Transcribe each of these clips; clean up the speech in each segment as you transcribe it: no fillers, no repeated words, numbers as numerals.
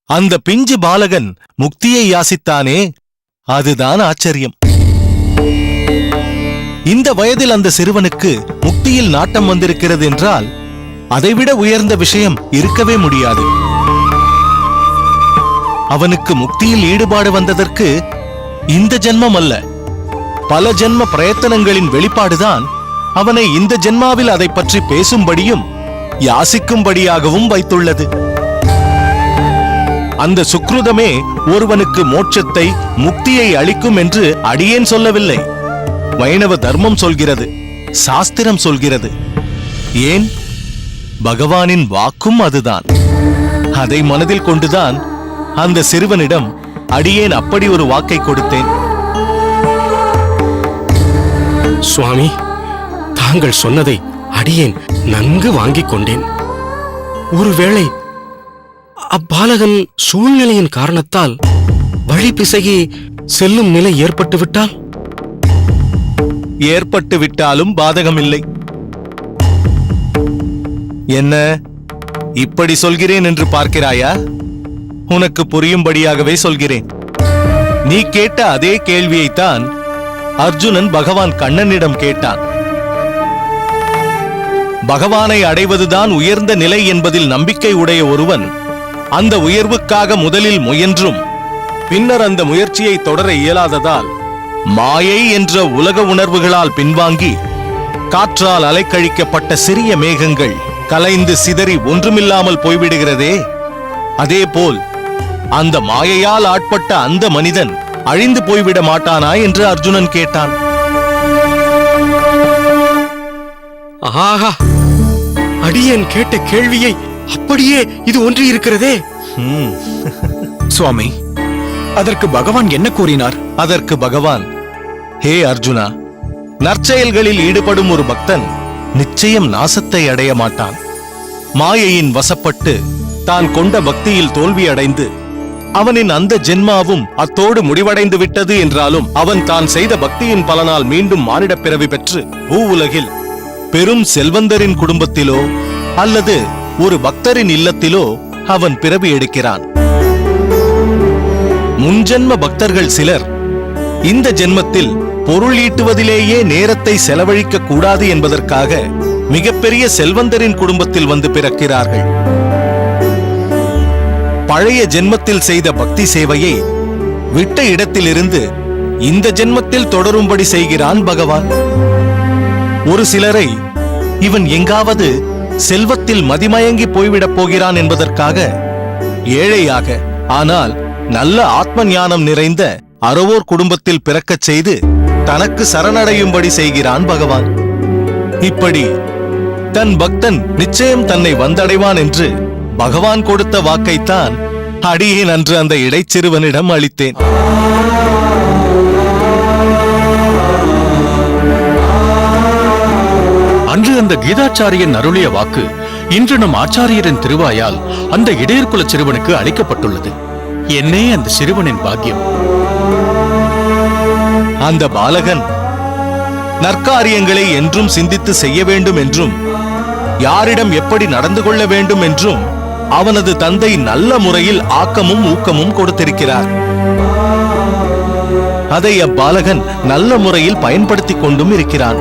அந்த பிஞ்சு பாலகன் முக்தியை யாசித்தானே, அதுதான் ஆச்சரியம். இந்த வயதில் அந்த சிறுவனுக்கு முக்தியில் நாட்டம் வந்திருக்கிறது என்றால் அதைவிட உயர்ந்த விஷயம் இருக்கவே முடியாது. அவனுக்கு முக்தியில் ஈடுபாடு வந்ததற்கு இந்த ஜென்மம் அல்ல, பல ஜென்ம பிரயத்தனங்களின் வெளிப்பாடுதான் அவனை இந்த ஜென்மாவில் அதை பற்றி பேசும்படியும் யாசிக்கும்படியாகவும் வைத்துள்ளது. அந்த சுக்ருதமே ஒருவனுக்கு மோட்சத்தை, முக்தியை அளிக்கும் என்று அடியேன் சொல்லவில்லை. வைணவ தர்மம் சொல்கிறது, சாஸ்திரம் சொல்கிறது. ஏன், பகவானின் வாக்கும் அதுதான். அதை மனதில் கொண்டுதான் அந்த சிறுவனிடம் அடியேன் அப்படி ஒரு வாக்கை கொடுத்தேன். சுவாமி, தாங்கள் சொன்னதை அடியேன் நன்கு வாங்கிக் கொண்டேன். ஒருவேளை அப்பாலகன் சூழ்நிலையின் காரணத்தால் வழி பிசகி செல்லும் நிலை ஏற்பட்டுவிட்டால்? ஏற்பட்டு விட்டாலும் பாதகமில்லை. என்ன, இப்படி சொல்கிறேன் என்று பார்க்கிறாயா? உனக்கு புரியும்படியாகவே சொல்கிறேன். நீ கேட்ட அதே கேள்வியைத்தான் அர்ஜுனன் பகவான் கண்ணனிடம் கேட்டான். பகவானை அடைவதுதான் உயர்ந்த நிலை என்பதில் நம்பிக்கை உடைய ஒருவன் அந்த உயர்வுக்காக முதலில் முயன்றும் பின்னர் அந்த முயற்சியை தொடர இயலாததால் மாயை என்ற உலக உணர்வுகளால் பின்வாங்கி காற்றால் அலைக்கழிக்கப்பட்ட சிறிய மேகங்கள் கலைந்து சிதறி ஒன்றுமில்லாமல் போய்விடுகிறதே, அதேபோல் அந்த மாயையால் ஆட்பட்ட அந்த மனிதன் அழிந்து போய்விட மாட்டானா என்று அர்ஜுனன் கேட்டான். ஆஹா, அடியேன் கேட்ட கேள்வியை அப்படியே இது ஒன்றி இருக்கிறதே. சுவாமி, அதற்கு பகவான் என்ன கூறினார்? அதற்கு பகவான், ஹே அர்ஜுனா, நற்செயல்களில் ஈடுபடும் ஒரு பக்தன் நிச்சயம் நாசத்தை அடைய மாட்டான். மாயையின் வசப்பட்டு தான் கொண்ட பக்தியில் தோல்வி அடைந்து அவனின் அந்த ஜென்மாவும் அத்தோடு முடிவடைந்து விட்டது என்றாலும் அவன் தான் செய்த பக்தியின் பலனால் மீண்டும் மானிடப் பிறவி பெற்று பூவுலகில் பெரும் செல்வந்தரின் குடும்பத்திலோ அல்லது ஒரு பக்தரின் இல்லத்திலோ அவன் பிறவி எடுக்கிறான். முன்ஜென்ம பக்தர்கள் சிலர் இந்த ஜென்மத்தில் பொருள் ஈட்டுவதிலேயே நேரத்தை செலவழிக்க கூடாது என்பதற்காக மிகப்பெரிய செல்வந்தரின் குடும்பத்தில் வந்து பிறக்கிறார்கள். பழைய ஜென்மத்தில் செய்த பக்தி சேவையை விட்ட இடத்திலிருந்து இந்த ஜென்மத்தில் தொடரும்படி செய்கிறான் பகவான். ஒரு சிலரை இவன் எங்காவது செல்வத்தில் மதிமயங்கி போய்விடப் போகிறான் என்பதற்காக ஏழையாக ஆனால் நல்ல ஆத்ம ஞானம் நிறைந்த அறவோர் குடும்பத்தில் பிறக்கச் செய்து தனக்கு சரணடையும்படி செய்கிறான் பகவான். இப்படி தன் பக்தன் நிச்சயம் தன்னை வந்தடைவான் என்று பகவான் கொடுத்த வாக்கைத்தான் அடியேன் அன்று அந்த இடைச்சிறுவனிடம் அளித்தேன். அன்று அந்த கீதாச்சாரியன் அருளிய வாக்கு இன்று நம் ஆச்சாரியரின் திருவாயால் அந்த இடையர்குல சிறுவனுக்கு அளிக்கப்பட்டுள்ளது. என்னே அந்த சிறுவனின் பாக்கியம். அந்த பாலகன் நற்காரியங்களை என்றும் சிந்தித்து செய்ய வேண்டும் என்றும் யாரிடம் எப்படி நடந்து கொள்ள வேண்டும் என்றும் அவனது தந்தை நல்ல முறையில் ஆக்கமும் ஊக்கமும் கொடுத்திருக்கிறார். அதை அப்பாலகன் நல்ல முறையில் பயன்படுத்திக் கொண்டும் இருக்கிறான்.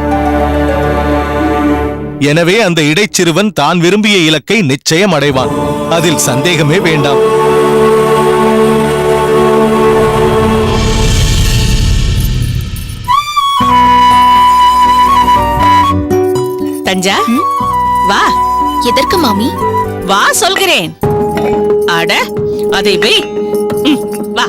எனவே அந்த இடைச்சிறுவன் தான் விரும்பிய இலக்கை நிச்சயம் அடைவான், அதில் சந்தேகமே வேண்டாம். தஞ்சா, வா. எதற்கு மாமி? வா சொல்கிறேன். அட, அதை வை. வா.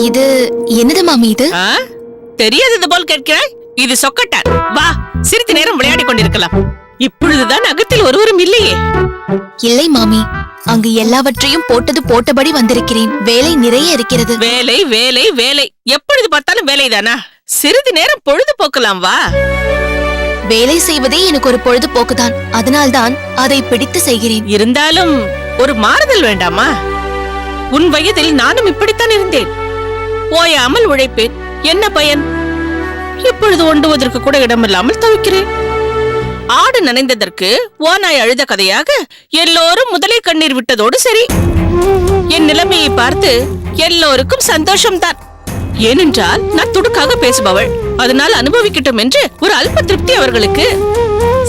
இது என்னது மாமி? இது தெரியாதது போல் கேட்கிறாய். இது சொக்கட்டான். வா, சிறிது நேரம் விளையாடி கொண்டிருக்கலாம். இப்பொழுதுதான் அகத்தில் ஒருவரும் இல்லையே. இல்லை மாமி, அங்கு எல்லாவற்றையும் போட்டது போட்டபடி வந்திருக்கிறேன். வேலை நிறைய இருக்கிறது. வேலை வேலை வேலை, எப்பொழுது பார்த்தாலும் வேலைதானா? சிறிது நேரம் பொழுது போக்கலாம். வா. வேலை செய்வதே எனக்கு ஒரு பொழுதுபோக்குதான், அதனால்தான் அதை பிடித்து செய்கிறேன். இருந்தாலும் ஒரு மாறுதல் வேண்டாமா? உன் வயதில் நானும் இப்படித்தான் இருந்தேன். ஓயாமல் உழைப்பேன். என்ன பயன்? இப்பொழுது ஒண்டுவதற்கு கூட இடமில்லாமல் தவிக்கிறேன். ஆடு நனைந்ததற்கு ஓநாய் அழுத கதையாக எல்லோரும் முதலை கண்ணீர் விட்டதோடு சரி. என் நிலைமையை பார்த்து எல்லோருக்கும் சந்தோஷம்தான். ஏனென்றால் நான் துடுக்காக பேசுபவள். அதனால் அனுபவிக்கட்டும் என்று ஒரு அல்ப திருப்தி அவர்களுக்கு.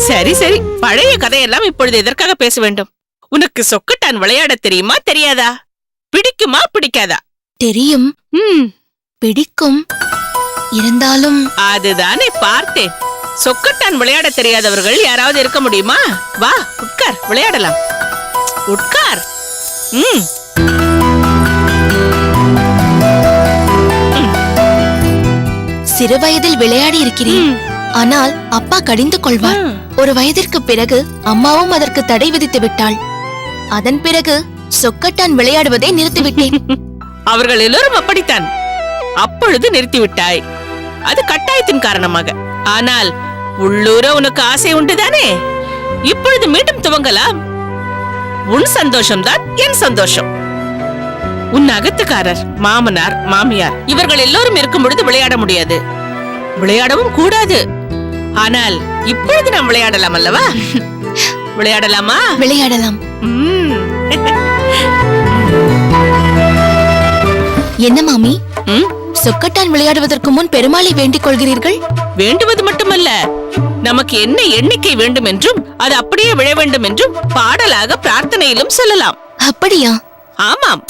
சரி சரி, பழைய கதையெல்லாம் இப்பொழுது எதற்காக பேச வேண்டும்? உனக்கு சொக்கட்டான் விளையாட தெரியுமா தெரியாதா? பிடிக்குமா பிடிக்காதா? தெரியும், பிடிக்கும். இருந்தாலும் அதுதானே பார்த்தேன். சொக்கட்டான் விளையாட தெரியாதவர்கள் யாராவது இருக்க முடியுமா? வா, உட்கார், விளையாடலாம். உட்கார். சிறு வயதில் விளையாடி இருக்கிறேன். ஆனால் அப்பா கடிந்து கொள்வார். ஒரு வயதிற்கு பிறகு அம்மாவும் அதற்கு தடை விதித்து விட்டாள். அதன் பிறகு சொக்கட்டான் விளையாடுவதை நிறுத்திவிட்டேன். அவர்கள் எல்லோரும் அப்படித்தான். அப்பொழுது நிறுத்திவிட்டாய். அது கட்டாயத்தின் காரணமாக. ஆனால் உள்ளூர உனக்கு ஆசை உண்டுதானே? இப்பொழுது மீண்டும் துவங்கலாம். உன் சந்தோஷம்தான் என் சந்தோஷம். உன் அகத்துக்காரர், மாமனார், மாமியார் இவர்கள் எல்லோரும் இருக்கும் பொழுது விளையாட முடியாது, விளையாடவும் கூடாது. ஆனால் இப்பொழுது நாம் விளையாடலாம் அல்லவா? விளையாடலாமா? விளையாடலாம். என்ன மாமி, சொக்கட்டான் விளையாடுவதற்கு முன் பெருமாளை வேண்டிக் கொள்கிறீர்கள்? வேண்டுவது மட்டுமல்ல, நமக்கு என்ன எண்ணிக்கை வேண்டும் என்றும் அது அப்படியே விழ வேண்டும் என்றும் பாடலாக பிரார்த்தனையிலும் சொல்லலாம். அப்படியா? ஆமாம்.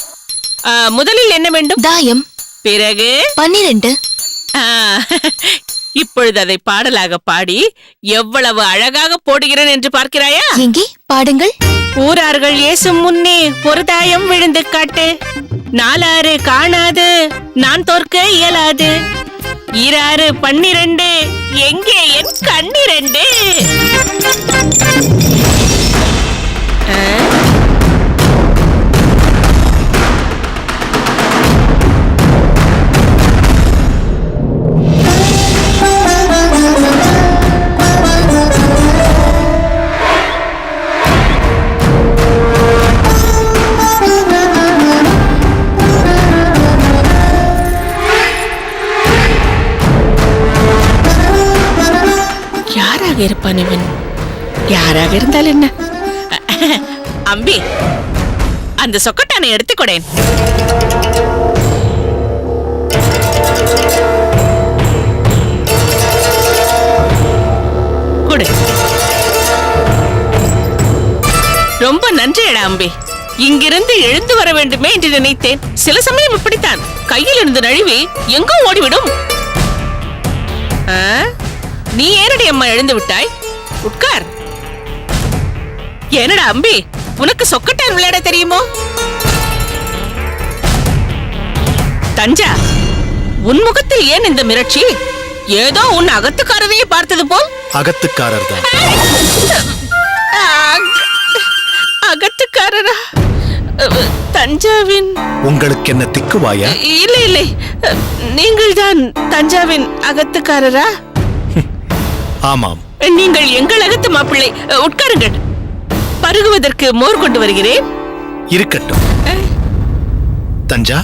முதலில் என்ன வேண்டும்? தாயம். பிறகு 12. இப்பொழுது அதை பாடலாக பாடி எவ்வளவு அழகாக போடுகிறேன் என்று பார்க்கிறாயா? எங்கே பாடுங்கள். ஊரார்கள் ஏசும் முன்னே ஒரு தாயம் விழுந்து காட்டு, நாலாறு காணாது நான் தோற்க இயலாது, 2 12 எங்கே என் கண்ணிரண்டு. இருப்பான் இவன். யாராக இருந்தால் என்ன? அம்பி, அந்த சொக்கட்டானை எடுத்துக்கொடேன். கொடு. ரொம்ப நன்றியடா அம்பி. இங்கிருந்து எழுந்து வர வேண்டுமே என்று நினைத்தேன். சில சமயம் இப்படித்தான், கையில் இருந்து நழுவி எங்கோ ஓடிவிடும். நீ ஏனடி அம்மா எழுந்து விட்டாய்? உட்கார். என்னடா அம்பி, உனக்கு சொக்கட்டான் விளையாட தெரியுமோ? தஞ்சா, உன் முகத்தில் ஏன் இந்த மிரட்சி? ஏதோ உன் அகத்துக்காரரையே பார்த்தது போல். அகத்துக்காரர் தான். அகத்துக்காரரா? தஞ்சாவின்? உங்களுக்கு என்ன திக்குவாயா? இல்லை இல்லை, நீங்கள் தான் தஞ்சாவின் அகத்துக்காரரா? ஆமாம். நீங்கள் எங்கள் அகத்து மாப்பிள்ளை. உட்காருங்கள், பருகுவதற்கு மோர் கொண்டு வருகிறேன். இருக்கட்டும். தஞ்சா,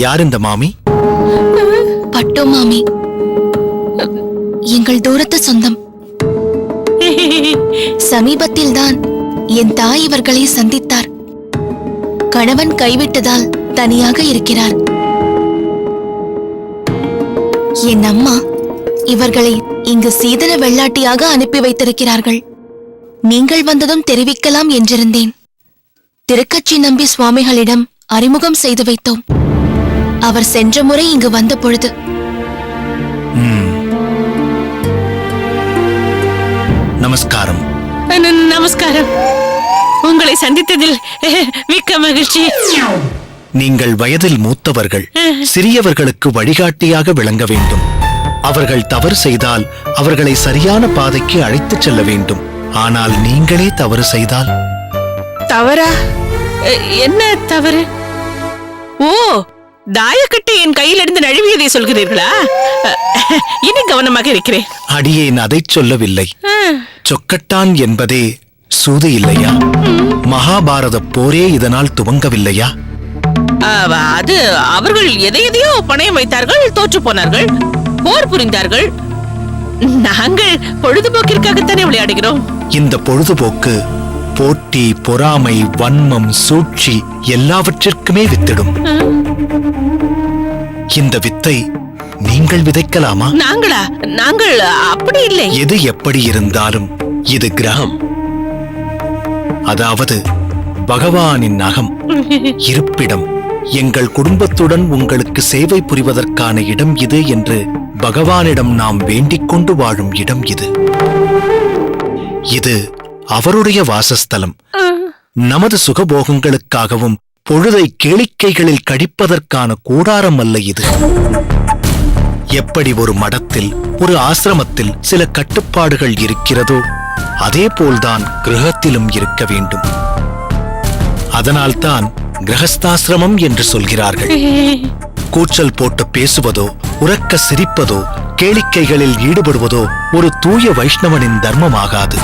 யார் இந்த மாமி? பட்டு மாமி, எங்கள் தூரத்து சொந்தம். சமீபத்தில் தான் என் தாய் இவர்களை சந்தித்தார். கணவன் கைவிட்டதால் தனியாக இருக்கிறார். என் அம்மா இவர்களை இங்கு சீதன வெள்ளாட்டியாக அனுப்பி வைத்திருக்கிறார்கள். நீங்கள் வந்ததும் தெரிவிக்கலாம் என்றிருந்தேன். திருக்கச்சி நம்பி சுவாமிகளிடம் அறிமுகம் செய்து வைத்தோம். அவர் சென்ற முறை இங்கு வந்த பொழுது. நமஸ்காரம். நமஸ்காரம். உங்களை சந்தித்ததில் மிக்க மகிழ்ச்சி. நீங்கள் வயதில் மூத்தவர்கள், சிறியவர்களுக்கு வழிகாட்டியாக விளங்க வேண்டும். அவர்கள் தவறு செய்தால் அவர்களை சரியான பாதைக்கு அழைத்துச் செல்ல வேண்டும். ஆனால் நீங்களே தவறு செய்தால்? தவறா? என்ன தவறு? ஓ, தாயக்கட்டு என் கையிலிருந்து நழுவியதை சொல்கிறீர்களா? இனி கவனமாக இருக்கிறேன். அடியேன் அதை சொல்லவில்லை. சொக்கட்டான் என்பதே சூது இல்லையா? மகாபாரத போரே இதனால் துவங்கவில்லையா? அது அவர்கள் எதையோ பணயம் வைத்தார்கள், தோற்று போனார்கள், போர் புரிந்தார்கள். நாங்கள் பொழுதுபோக்கிற்காகத்தானே விளையாடுகிறோம். இந்த பொழுதுபோக்கு போட்டி, பொறாமை, வன்மம், சூழ்ச்சி எல்லாவற்றிற்குமே வித்திடும். இந்த வித்தை நீங்கள் விதைக்கலாமா? நாங்கள் அப்படி இல்லை. எது எப்படி இருந்தாலும் இது கிரகம், அதாவது பகவானின் நகம், இருப்பிடம். எங்கள் குடும்பத்துடன் உங்களுக்கு சேவை புரிவதற்கான இடம் இது என்று பகவானிடம் நாம் வேண்டிக் கொண்டு வாழும் இடம் இது. இது அவருடைய வாசஸ்தலம். நமது சுகபோகங்களுக்காகவும் பொழுதை கேளிக்கைகளில் கழிப்பதற்கான கூடாரம் அல்ல இது. எப்படி ஒரு மடத்தில், ஒரு ஆசிரமத்தில் சில கட்டுப்பாடுகள் இருக்கிறதோ அதே போல்தான் கிரகத்திலும் இருக்க வேண்டும். அதனால்தான் கிரகஸ்தாசிரமம் என்று சொல்கிறார்கள். கூச்சல் போட்டு பேசுவதோ, உரக்க சிரிப்பதோ, கேளிக்கைகளில் ஈடுபடுவதோ ஒரு தூய வைஷ்ணவனின் தர்மமாகாது.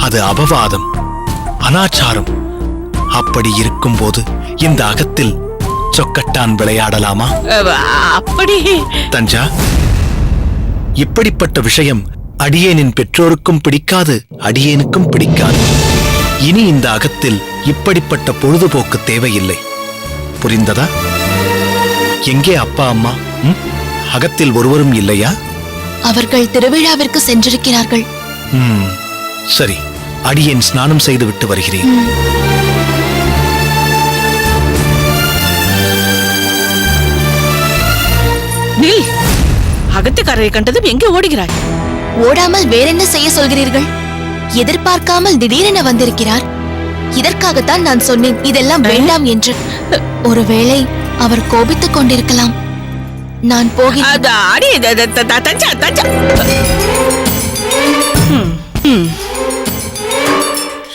அது அபவாதம், அனாச்சாரம். அப்படி இருக்கும்போது இந்த அகத்தில் சொக்கட்டான் விளையாடலாமா? அப்படி தஞ்சா, இப்படிப்பட்ட விஷயம் அடியேனின் பெற்றோருக்கும் பிடிக்காது, அடியேனுக்கும் பிடிக்காது. இனி இந்த அகத்தில் இப்படிப்பட்ட பொழுதுபோக்கு தேவையில்லை. புரிந்ததா? எங்கே அப்பா அம்மா? அகத்தில் ஒருவரும் இல்லையா? அவர்கள் திருவிழாவிற்கு சென்றிருக்கிறார்கள். சரி, அடியேன் ஸ்நானம் செய்து விட்டு வருகிறேன். நில். அகத்துக்காரரை கண்டதும் எங்கே ஓடுகிறாய்? ஓடாமல் வேறென்ன செய்ய சொல்கிறீர்கள்? எதிர்பார்க்காமல் திடீரென வந்திருக்கிறார். இதற்காகத்தான் நான் சொன்னேன் இதெல்லாம் வேண்டாம் என்று. ஒருவேளை அவர் கோபித்துக் கொண்டிருக்கலாம். நான் போகிறேன்.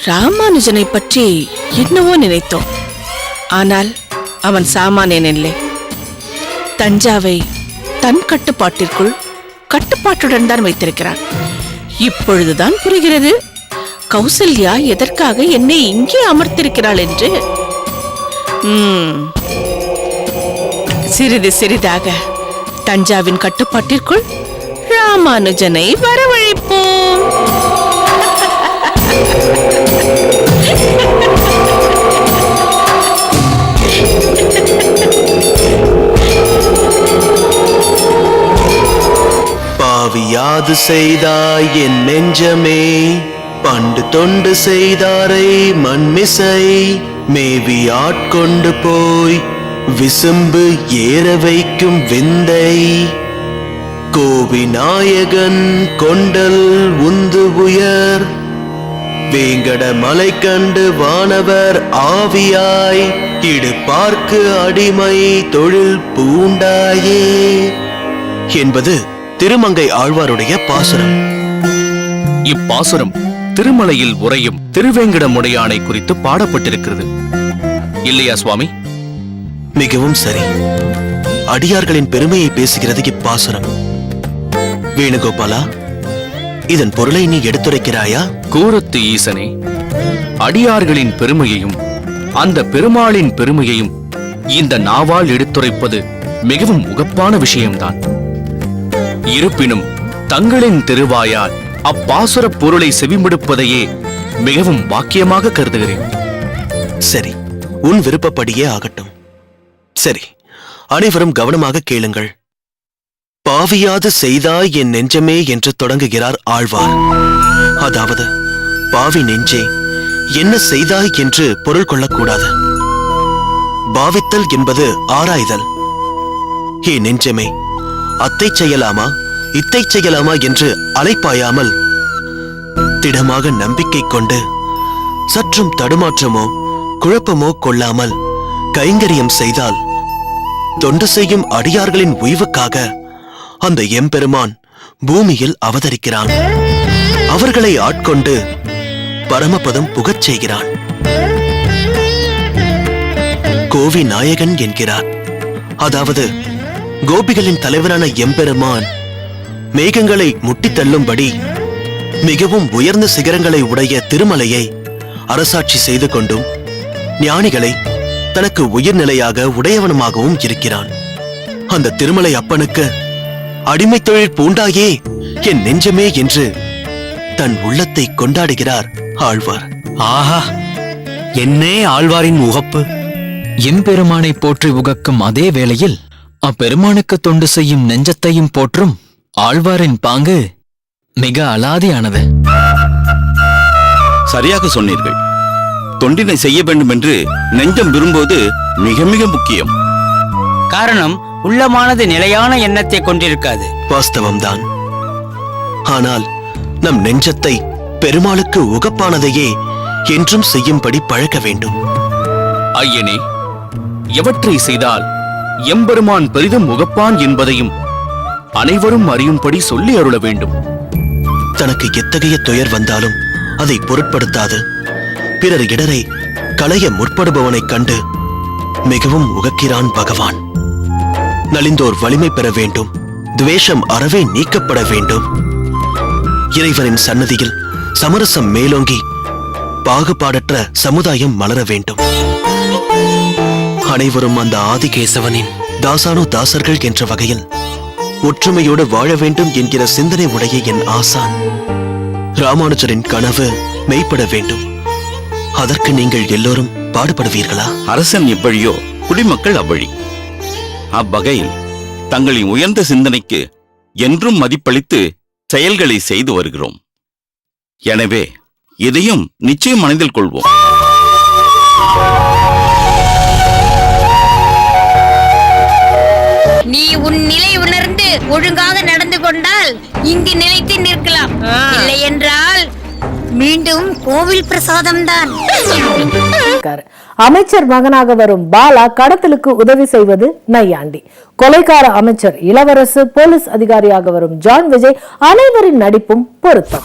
ராமானுஜனை பற்றி என்னவோ நினைத்தோம். ஆனால் அவன் சாமானியன் இல்லை. தஞ்சாவை தன் கட்டுப்பாட்டிற்குள் கட்டுப்பாட்டுடன் தான் வைத்திருக்கிறான். இப்பொழுதுதான் புரிகிறது கௌசல்யா எதற்காக என்னை இங்கே அமர்த்திருக்கிறாள் என்று. சிறிது சிறிதாக தஞ்சாவின் கட்டுப்பாட்டிற்குள் ராமானுஜனை வரவழைப்போம். பாவியாது செய்தாய் என் நெஞ்சமே, பண்டு தொண்டு செய்தாரை மண்மிசை மேவி ஆட்கொண்டு போய் விசும்பு ஏற வைக்கும் விந்தை. கோவி நாயகன் கொண்டல் உந்து உயர் வேங்கட மலை கண்டு வானவர் ஆவியாய் இடுபார்க்கு அடிமை தொழில் பூண்டாயே என்பது திருமங்கை ஆழ்வாருடைய பாசுரம். இப்பாசுரம் திருமலையில் உறையும் திருவேங்கடமுடையானை குறித்து பாடப்பட்டிருக்கிறது இல்லையா சுவாமி? மிகவும் சரி. அடியார்களின் பெருமையை பேசுகிறது இப்பாசுரம். வேணுகோபாலா, இதன் பொருளை நீ எடுத்துரைக்கிறாயா? கூரத்து ஈசனே, அடியார்களின் பெருமையையும் அந்த பெருமாளின் பெருமையையும் இந்த நாவால் எடுத்துரைப்பது மிகவும் உகப்பான விஷயம்தான். இருப்பினும் தங்களின் திருவாயால் அப்பாசுர பொருளை செவிமடுப்பதையே மிகவும் பாக்கியமாக கருதுகிறேன். சரி, உன் விருப்பப்படியே ஆகட்டும். சரி, அனைவரும் கவனமாக கேளுங்கள். பாவியாது செய்தாய் என் நெஞ்சமே என்று தொடங்குகிறார் ஆழ்வார். அதாவது, பாவி நெஞ்சே என்ன செய்தாய் என்று பொருள் கொள்ளக்கூடாது. பாவித்தல் என்பது ஆராய்தல். ஏ நெஞ்சமே, அத்தை செய்யலாமா இத்தை செய்யலாமா என்று அலைப்பாயாமல் திடமாக நம்பிக்கை கொண்டு சற்றும் தடுமாற்றமோ குழப்பமோ கொள்ளாமல் கைங்கரியம் செய்தால் தொண்டு செய்யும் அடியார்களின் உய்வுக்காக அந்த எம்பெருமான் பூமியில் அவதரிக்கிறான். அவர்களை ஆட்கொண்டு பரமபதம் புகச் செய்கிறான். கோவி நாயகன் என்கிறார். அதாவது, கோபிகளின் தலைவரான எம்பெருமான் மேகங்களை முட்டி தள்ளும்படி மிகவும் உயர்ந்த சிகரங்களை உடைய திருமலையை அரசாட்சி செய்து கொண்டும் ஞானிகளை தனக்கு உயிர்நிலையாக உடையவனுமாகவும் இருக்கிறான். அந்த திருமலை அப்பனுக்கு அடிமை தொழில் பூண்டாயே என் நெஞ்சமே என்று தன் உள்ளத்தை கொண்டாடுகிறார் ஆழ்வார். ஆஹா, என்னே ஆழ்வாரின் உகப்பு! எம்பெருமானை போற்றி உகக்கும் அதே வேளையில் அப்பெருமானுக்கு தொண்டு செய்யும் நெஞ்சத்தையும் போற்றும் ஆழ்வாரின் பாங்கு மிக அலாதியானது. சரியாக சொன்னீர்கள். தொண்டினை செய்ய வேண்டும் என்று நெஞ்சம் விரும்புவது மிக மிக முக்கியம். காரணம், உள்ளமானது நிலையான எண்ணத்தை கொண்டிருக்காது. வாஸ்தவம்தான். ஆனால் நம் நெஞ்சத்தை பெருமாளுக்கு உகப்பானதையே என்றும் செய்யும்படி பழக்க வேண்டும். ஐயனே, எவற்றை செய்தால் எம்பெருமான் பெரிதும் உகப்பான் என்பதையும் அனைவரும் அறியும்படி சொல்லி அருள வேண்டும். தனக்கு எத்தகைய துயர் வந்தாலும் அதை பொருட்படுத்தாது பிறர் இடரை களைய முற்படுபவனைக் கண்டு மிகவும் உகக்கிறான் பகவான். நலிந்தோர் வலிமை பெற வேண்டும், துவேஷம் அறவே நீக்கப்பட வேண்டும். இறைவனின் சன்னதியில் சமரசம் மேலோங்கி பாகுபாடற்ற சமுதாயம் மலர வேண்டும். அனைவரும் அந்த ஆதிகேசவனின் தாசானோ தாசர்கள் என்ற வகையில் ஒற்றுமையோடு வாழ வேண்டும் என்கிற சிந்தனை உடைய என் ஆசான் ராமானுஜரின் கனவு மெய்ப்பட வேண்டும். அதற்கு நீங்கள் எல்லோரும் பாடுபடுவீர்களா? அரசன் எவ்வழியோ குடிமக்கள் அவ்வழி. அவ்வகையில் தங்களின் உயர்ந்த சிந்தனைக்கு என்றும் மதிப்பளித்து செயல்களை செய்து வருகிறோம். எனவே இதையும் நிச்சயம் மனதில் கொள்வோம். நீ உன் நிலை உணர்ந்து ஒழுங்காக நடந்து கொண்டால் இங்கு நிலைத்து நிற்கலாம். இல்லை என்றால் மீண்டும் கோவில் பிரசாதம்தான். அமைச்சர் மகனாக வரும் பாலா கடத்தலுக்கு உதவி செய்வது நையாண்டி. கொலைக்கார அமைச்சர் இளவரசு, போலீஸ் அதிகாரியாக வரும் ஜான் விஜய், அனைவரின் நடிப்பும் பொருத்தம்.